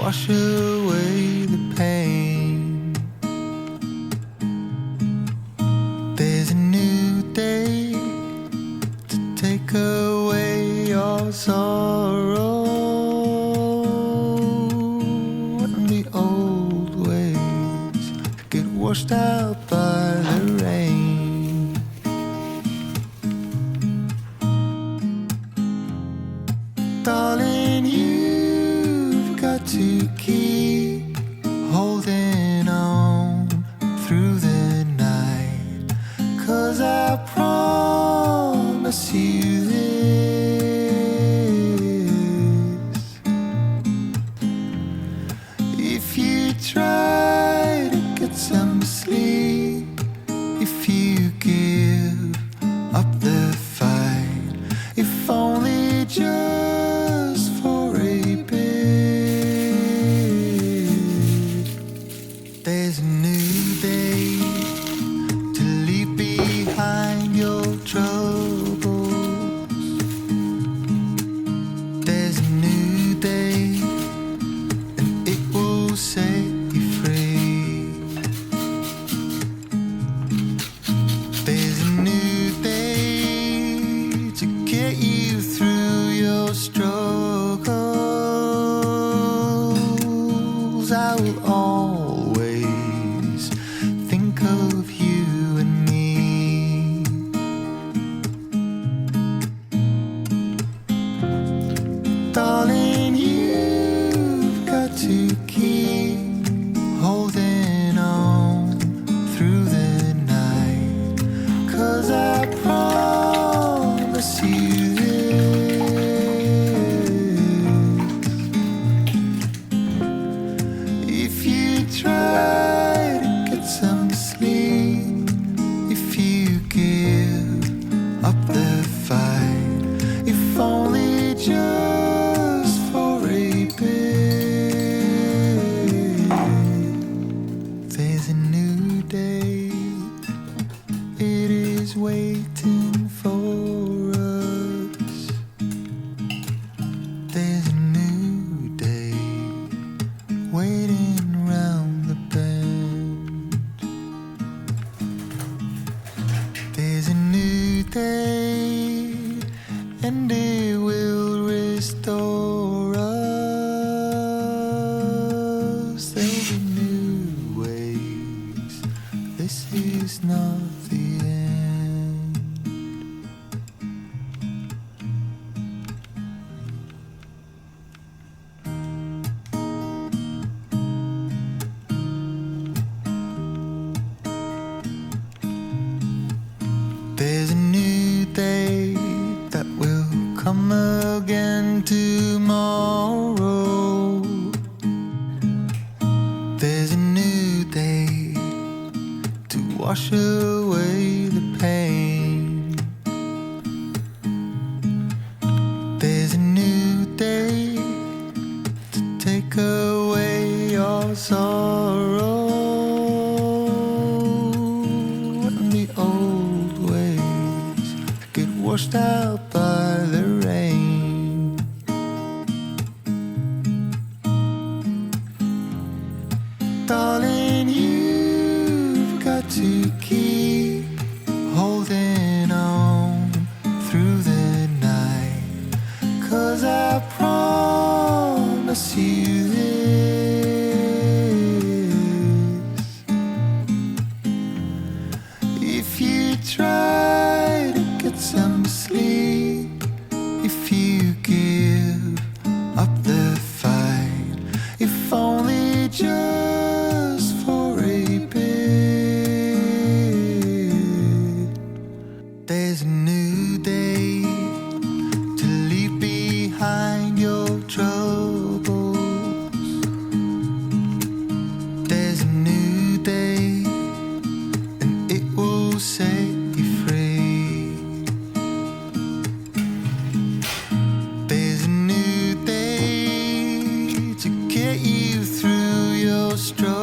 wash away the pain. There's a new day to take away your sorrow, and the old ways get washed out by the rain. Darling, you've got to keep holding on through the night, 'cause I promise you this: if you try to get some sleep, if you give up the fight, if only just for a bit, there's a new day to leave behind your troubles. There's a new day and it will set you free. There's a new day to get you through your struggles. I will always think of you and me. Darling, you've got to keep holding on through the night, 'cause I promise you this: if you try to get some sleep, if you give up the fight, if only just for a bit, there's a new day. It is waiting for us. There's a new day waiting round the bend. There's a new day and it will restore us. There'll be new ways. This is not the end. There's a new day that will come again tomorrow. There's a new day to wash away the pain. There's a new day to take away your sorrow, and the old ways get washed out by the rain. Darling, you've got to keep holding on through the night, 'cause I promise you this: if you try to get some sleep, if you give up the fight, if only just for a bit, there's a new day to leave behind your troubles. There's a new day and it will set you free. There's a new day to get you through your struggles.